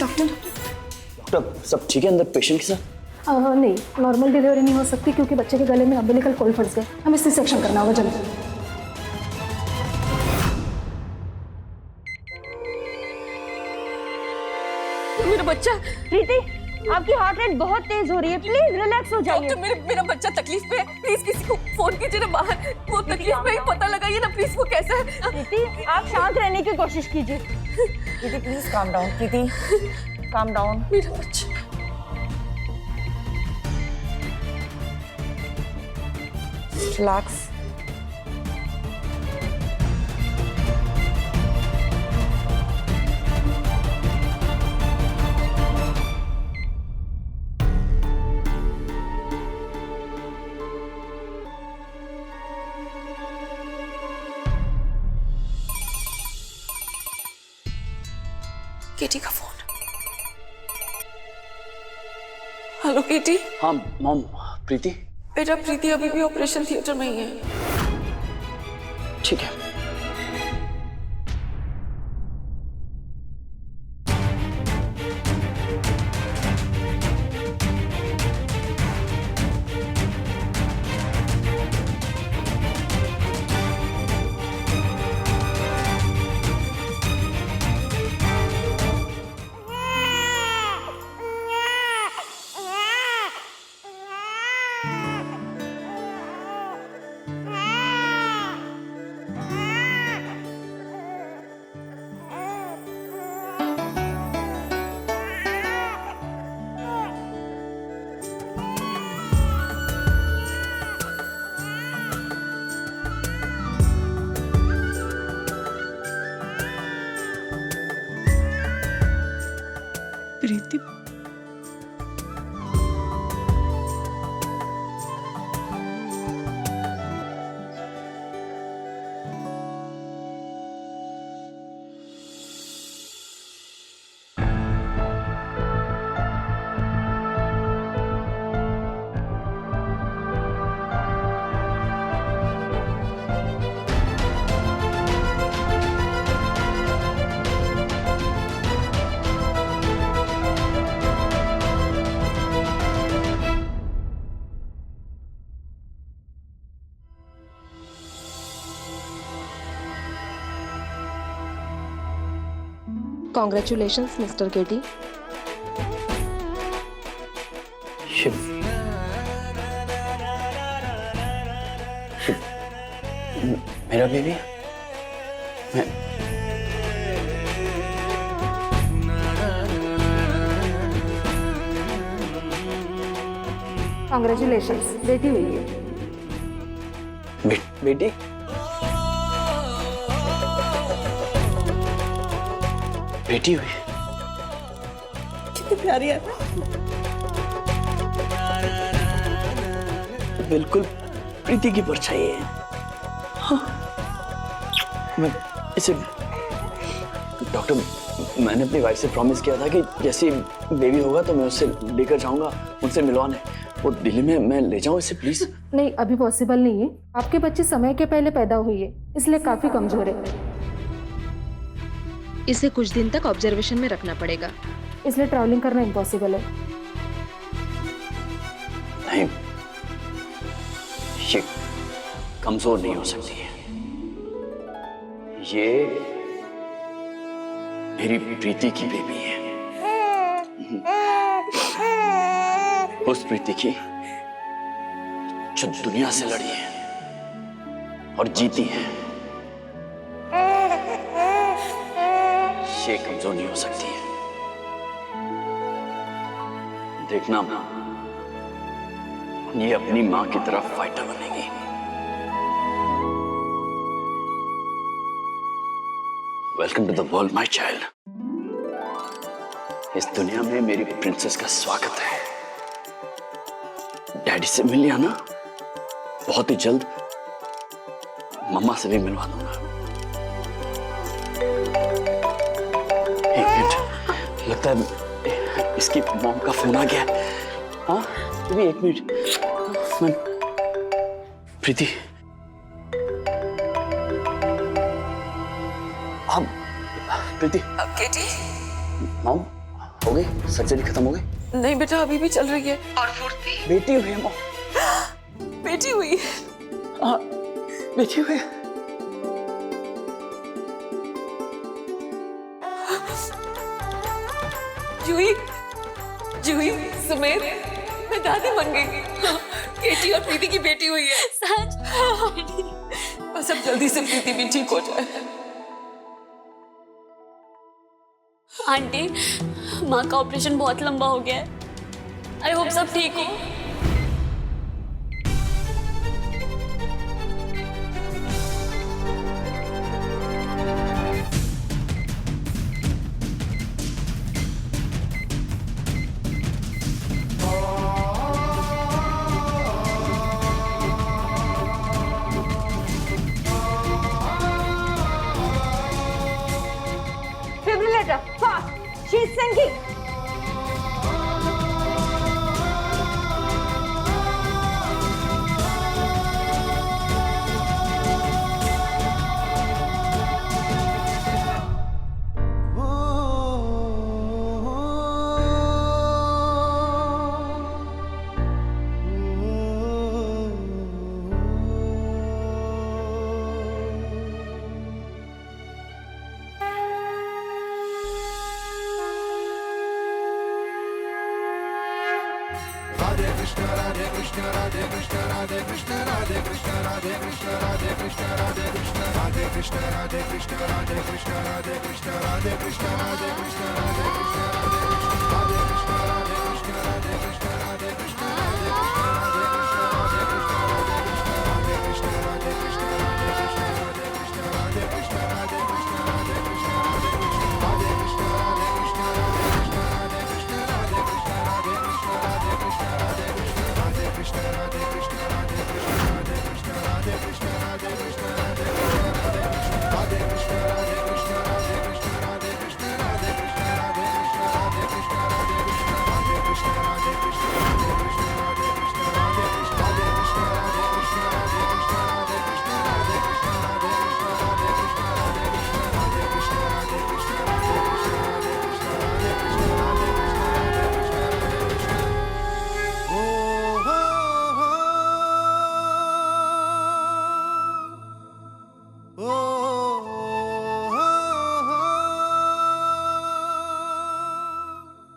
Doctor doctor सब ठीक है अंदर पेशेंट के साथ? नहीं, नॉर्मल डिलीवरी नहीं हो सकती क्योंकि बच्चे के गले में अम्बिलिकल कॉर्ड फंस गए। हमें सी सेक्शन करना होगा जल्दी। मेरा बच्चा। प्रीति, आपकी हार्ट रेट बहुत तेज हो रही है, प्लीज रिलैक्स हो जाइए। डॉक्टर मेरा बच्चा तकलीफ में है, प्लीज किसी को फोन कीजिए ना बाहर, वो तकलीफ में ही पता लगाइए ना प्लीज, वो कैसा है। प्रीति, आप शांत रहने की कोशिश कीजिए। प्रीति please calm down, Preeti calm down. मेरा बच्चा। रिलैक्स। केटी का फोन। हेलो केटी। हाँ मॉम, प्रीति। बेटा प्रीति अभी भी ऑपरेशन थिएटर में ही है। ठीक है। प्रीति Congratulations, Mr. Getty. शिव, मेरा बेबी। मैं कांग्रेचुलेशंस, बेटी हुई है। बेटी बेटी हुई। कितनी प्यारी है। बिल्कुल प्रीति की परछाई है। हाँ। मैं इसे डॉक्टर, मैंने अपनी वाइफ से प्रॉमिस किया था कि जैसे बेबी होगा तो मैं उससे लेकर जाऊंगा, उनसे मिलवाने। वो दिल्ली में मैं ले जाऊं इसे प्लीज? नहीं, अभी पॉसिबल नहीं है। आपके बच्ची समय के पहले पैदा हुई है, इसलिए काफी कमजोर है। इसे कुछ दिन तक ऑब्जर्वेशन में रखना पड़ेगा। इसलिए ट्रैवलिंग करना इम्पॉसिबल है। नहीं, ये कमजोर नहीं हो सकती है। ये मेरी प्रीति की बेबी है। उस प्रीति की जो दुनिया से लड़ी है और जीती है। ये कमजोर नहीं हो सकती है। देखना, ये अपनी मां की तरफ फाइटर बनेगी। Welcome to the world my child. इस दुनिया में मेरी प्रिंसेस का स्वागत है। डैडी से मिल लिया ना, बहुत ही जल्द मम्मा से भी मिलवा दूंगा। एक मिनट, लगता है इसकी मॉम का फोन आ गया है। हाँ अभी एक मिनट। प्रीति, अब प्रीति। केटी। मॉम, गई? सर्जरी खत्म हो गई? नहीं बेटा, अभी भी चल रही है। बेटी हुई है माँ। बेटी हुई। हाँ, बेटी हुई है। जूही, जूही, सुमेर, मैं दादी बन गई। केटी और प्रीति की बेटी हुई है। सच? बस अब जल्दी से प्रीति भी ठीक हो जाए। आंटी, माँ का ऑपरेशन बहुत लंबा हो गया है। आई होप सब ठीक हो। Defibrillator, fast. She's sinking.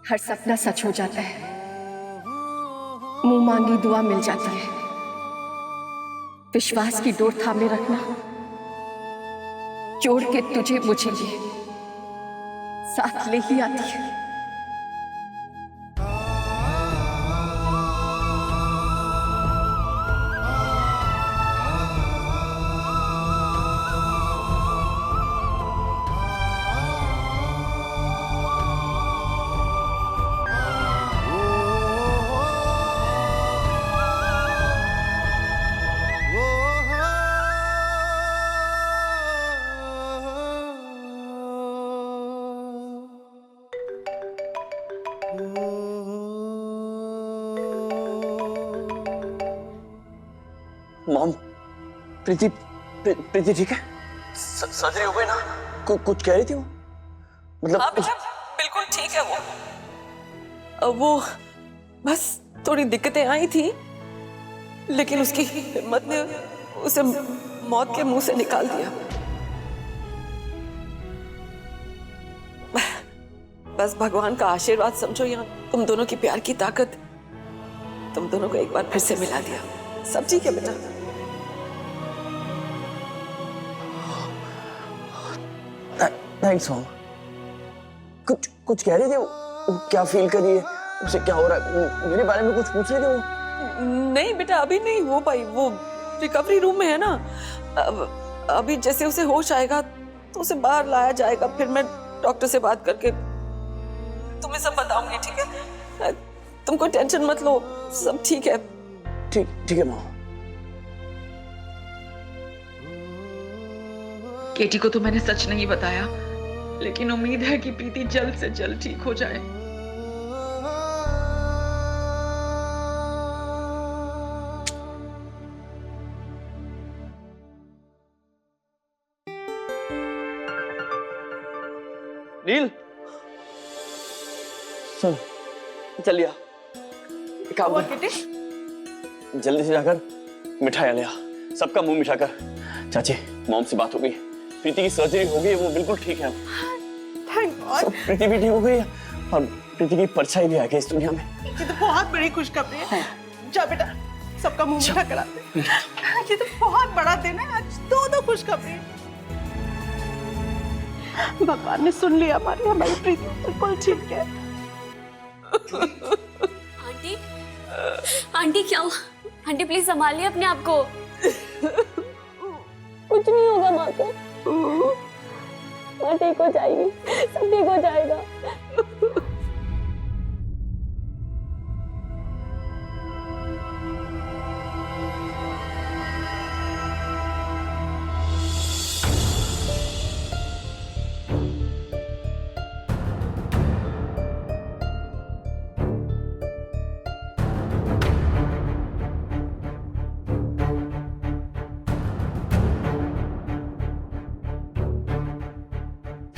हर सपना सच हो जाता है, मुंह मांगी दुआ मिल जाती है। विश्वास की डोर थामे रखना, जोड़ के तुझे मुझे ये साथ ले ही आती है। मॉम, प्रीति प्रीति ठीक है? सर्जरी हो गई ना? कुछ कह रही थी वो? मतलब हाँ बेटा, बिल्कुल ठीक है वो बस थोड़ी दिक्कतें आई थी, लेकिन उसकी हिम्मत ने उसे मौत के मुंह से निकाल दिया। बस भगवान का आशीर्वाद समझो, यहाँ तुम दोनों की प्यार की ताकत तुम दोनों को एक बार फिर से मिला दिया। सब ठीक है बेटा। Thanks mom. कुछ कह रही थी वो क्या फील कर रही है, उसे क्या हो रहा है? मेरे बारे में कुछ पूछ रही थी वो? नहीं बेटा, अभी नहीं हो पाई, वो रिकवरी रूम में है ना। अभी जैसे उसे होश आएगा तो उसे बाहर लाया जाएगा, फिर मैं डॉक्टर से बात करके तुम्हें सब बताऊंगी, ठीक है? तुम कोई टेंशन मत लो, सब ठीक है। ठीक है माँ। केटी को तो मैंने सच नहीं बताया, लेकिन उम्मीद है कि प्रीति जल्द से जल्द ठीक हो जाए। नील, सुन चलिए एक काम कर, जल्दी से जाकर मिठाई ले आ, सबका मुंह मिठा कर। चाची मॉम से बात हो गई, प्रीति की सर्जरी हो गई है, वो बिल्कुल ठीक है। Thank God. प्रीति भी ठीक हो गई है और प्रीति की परछाई भी आ गई इस दुनिया में। ये तो बहुत बड़ी खुशखबरी है। जा बेटा, सबका मुंह मीठा कराते। ये तो बहुत बड़ा दिन है, आज दो खुशखबरी। भगवान ने सुन लिया, हमारी प्रीति बिल्कुल ठीक है। आंटी आंटी क्या हुआ? आंटी प्लीज संभालिए अपने आप को। कुछ नहीं होगा माँ को, माँ ठीक हो जाएगी, सब ठीक हो जाएगा।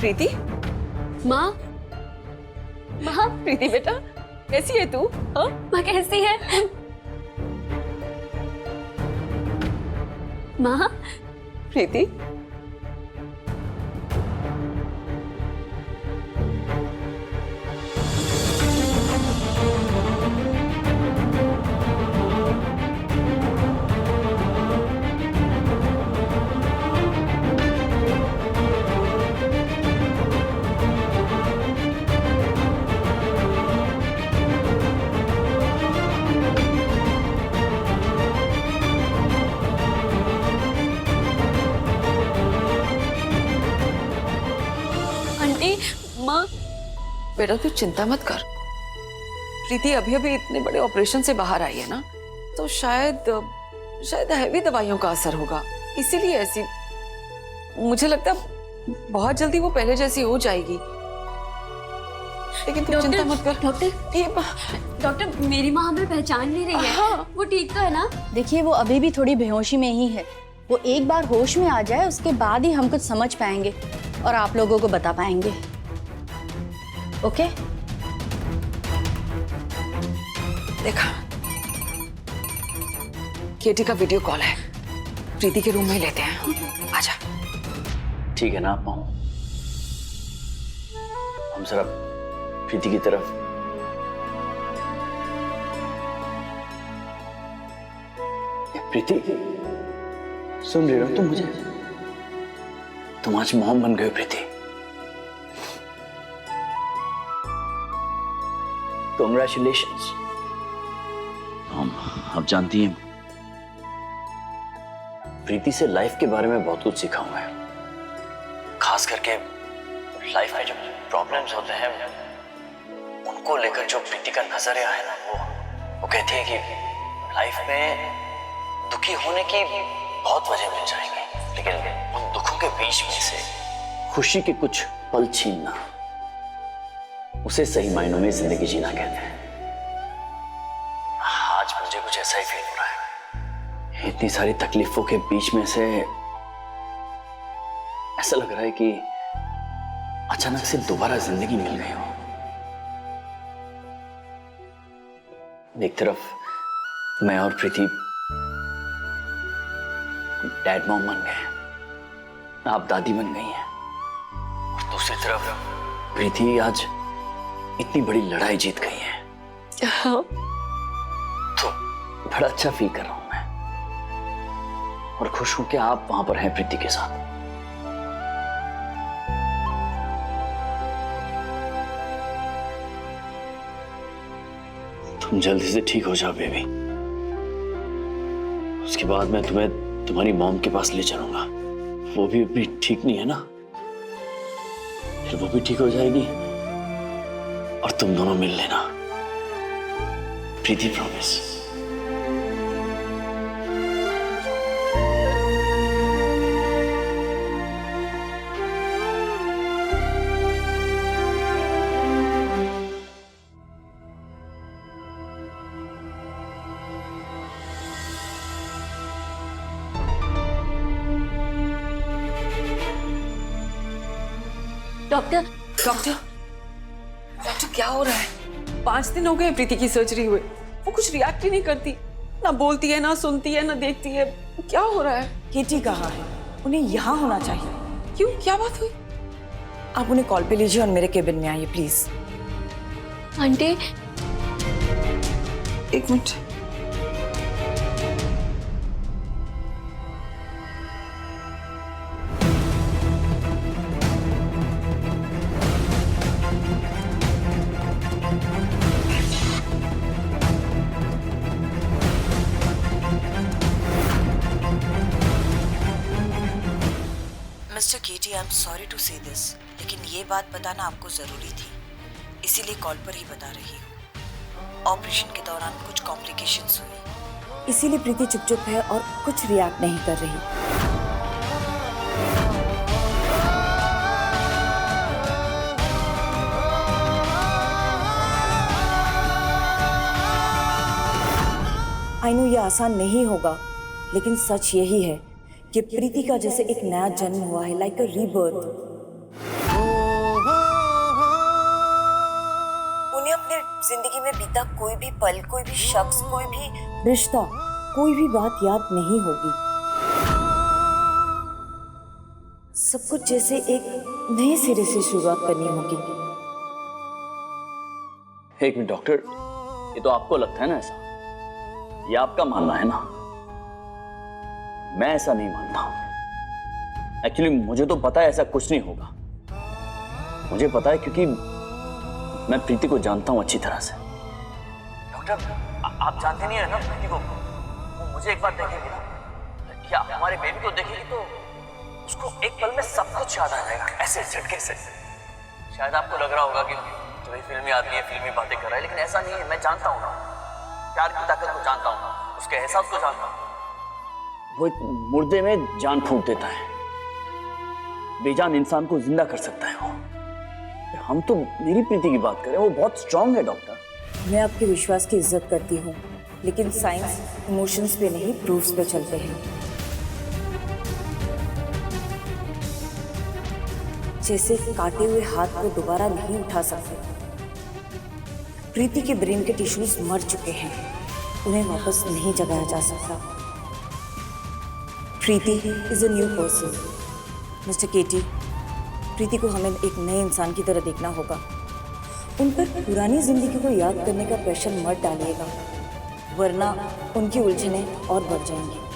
प्रीति, माँ माँ प्रीति बेटा कैसी है तू? हाँ माँ कैसी है? माँ प्रीति, माँ बेटा तू चिंता मत कर। प्रीति अभी अभी इतने बड़े ऑपरेशन से बाहर आई है ना, तो शायद हैवी दवाइयों का असर होगा, इसीलिए ऐसी। मुझे लगता है बहुत जल्दी वो पहले जैसी हो जाएगी, लेकिन तू चिंता मत कर। डॉक्टर मेरी माँ हमें पहचान नहीं रही है। हाँ। वो ठीक तो है ना? देखिए वो अभी भी थोड़ी बेहोशी में ही है। वो एक बार होश में आ जाए उसके बाद ही हम कुछ समझ पाएंगे और आप लोगों को बता पाएंगे। ओके? देखा, केटी का वीडियो कॉल है, प्रीति के रूम में ही लेते हैं। आजा। ठीक है ना आप मॉम, हम जरा प्रीति की तरफ। प्रीति सुन रही हो तुम मुझे? तुम आज मॉम बन गए हो प्रीति। Congratulations। हम आप जानती हैं प्रीति से लाइफ के बारे में बहुत कुछ सीखा हुआ है, खास करके लाइफ में जो प्रॉब्लम्स होते हैं उनको लेकर जो प्रीति का नजरिया है ना, वो कहती है कि लाइफ में दुखी होने की बहुत वजह मिल जाएंगी, लेकिन उन दुखों के बीच में से खुशी के कुछ पल छीनना, उसे सही मायनों में जिंदगी जीना कहते हैं। आज मुझे कुछ ऐसा ही फील हो रहा है, इतनी सारी तकलीफों के बीच में से ऐसा लग रहा है कि अचानक से दोबारा जिंदगी मिल गई हो। एक तरफ मैं और प्रीति डैड मॉम बन गए, आप दादी बन गई हैं, और दूसरी तरफ प्रीति आज इतनी बड़ी लड़ाई जीत गई है। हाँ। तो बड़ा अच्छा फील कर रहा हूं मैं, और खुश हूं कि आप वहां पर हैं प्रीति के साथ। तुम जल्दी से ठीक हो जाओ बेबी, उसके बाद मैं तुम्हें तुम्हारी मॉम के पास ले चलूंगा। वो भी अभी ठीक नहीं है ना, फिर वो भी ठीक हो जाएगी और तुम दोनों मिल लेना। प्रीति प्रॉमिस। डॉक्टर डॉक्टर डॉक्टर क्या हो रहा है? 5 दिन हो गए प्रीति की सर्जरी हुए, वो कुछ रिएक्ट ही नहीं करती, ना बोलती है, ना सुनती है, ना देखती है। क्या हो रहा है? केटी कहाँ है? उन्हें यहाँ होना चाहिए। क्यों, क्या बात हुई? आप उन्हें कॉल पे लीजिए और मेरे केबिन में आइए please. Aunty, 1 minute. Mister KT, I am sorry to say this, लेकिन ये बात बताना आपको जरूरी थी, इसीलिए कॉल पर ही बता रही हूँ। ऑपरेशन के दौरान कुछ कॉम्प्लिकेशंस हुई, इसीलिए प्रीति चुप है और कुछ रिएक्ट नहीं कर रही। आई नो ये आसान नहीं होगा, लेकिन सच यही है कि प्रीति का जैसे एक नया जन्म हुआ है, लाइक अ रीबर्थ। उन्हें अपने जिंदगी में बीता कोई भी पल, कोई भी शख्स, कोई भी रिश्ता, कोई भी बात याद नहीं होगी। सब कुछ जैसे एक नए सिरे से शुरुआत करनी होगी। एक मिनट डॉक्टर, ये तो आपको लगता है ना ऐसा, ये आपका मानना है ना, मैं ऐसा नहीं मानता। एक्चुअली मुझे तो पता है ऐसा कुछ नहीं होगा। मुझे पता है क्योंकि मैं प्रीति को जानता हूं अच्छी तरह से। डॉक्टर, आप जानते नहीं है ना प्रीति को, वो मुझे एक बार देखेगी ना, या हमारे बेबी को देखेगी तो उसको एक पल में सब कुछ याद आ जाएगा, ऐसे झटके से। शायद आपको लग रहा होगा कि तो ये फिल्मी आदमी है, फिल्मी बातें कर रहा है, लेकिन ऐसा नहीं है। मैं जानता हूँ ना, प्यार की ताकत को जानता हूँ, उसके एहसास को जानता हूँ। वो एक मुर्दे में जान फूंक देता है, बेजान इंसान को जिंदा कर सकता है वो। हम तो मेरी प्रीति की बात करें, वो बहुत स्ट्रांग है डॉक्टर। मैं आपके विश्वास की इज्जत करती हूँ, लेकिन साइंस इमोशंस पे नहीं, प्रूफ्स पे चलते हैं। जैसे काटे हुए हाथ को दोबारा नहीं उठा सकते। प्रीति के ब्रेन के टिश्यूज मर चुके हैं, उन्हें वापस नहीं जगाया जा सकता। Preeti is a new person. Mister KT, Preeti को हमें एक नए इंसान की तरह देखना होगा। उन पर पुरानी जिंदगी को याद करने का प्रेशर मत डालिएगा, वरना उनकी उलझनें और बढ़ जाएंगी।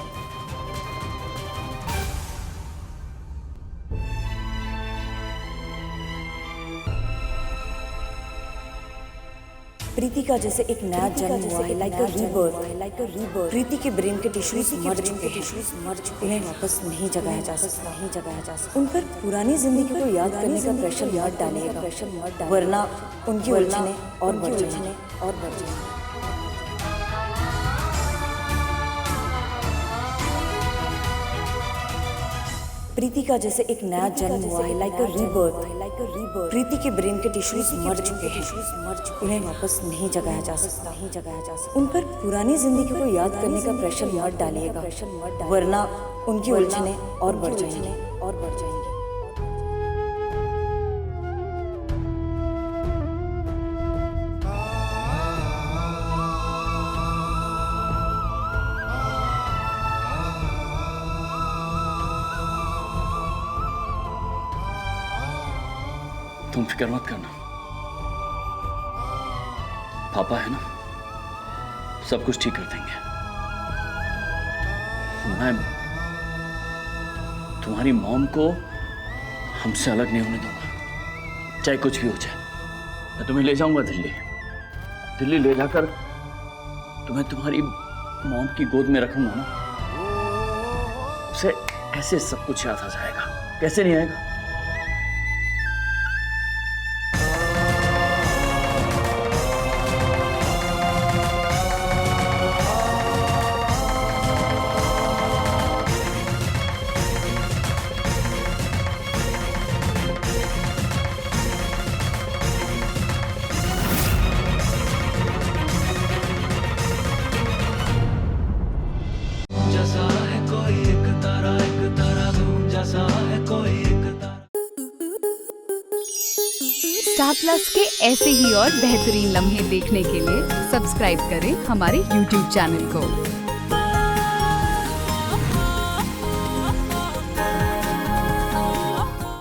प्रीति का जैसे एक नया जन्म हुआ है, लाइक अ रीबर्थ। प्रीति के ब्रेन के टिश्यूज मर चुके हैं, उन्हें वापस नहीं जगाया जा सकता। उन पर पुरानी जिंदगी को याद करने का प्रेशर मत डालिएगा, वरना उनकी उलझनें और बढ़ जाएंगी। प्रीति का जैसे एक नया जन्म हुआ है, लाइक अ रीबर्थ। प्रीति के ब्रेन के टिश्यूज मर चुके हैं, उन्हें वापस नहीं जगाया जा सकता। उन पर पुरानी जिंदगी को याद करने का प्रेशर मत डालिएगा, वरना उनकी उलझनें और बढ़ जाएंगी। तुम फिक्र मत करना, पापा है ना, सब कुछ ठीक कर देंगे। मैं तुम्हारी मॉम को हमसे अलग नहीं होने दूंगा, चाहे कुछ भी हो जाए। मैं तुम्हें ले जाऊंगा दिल्ली ले जाकर तुम्हें तुम्हारी मॉम की गोद में रखूंगा ना, उसे ऐसे सब कुछ याद आ जाएगा, कैसे नहीं आएगा। जैसा है कोई एक तारा धूम जैसा है कोई एक तारा। स्टार प्लस के ऐसे ही और बेहतरीन लम्हे देखने के लिए सब्सक्राइब करें हमारे YouTube चैनल को।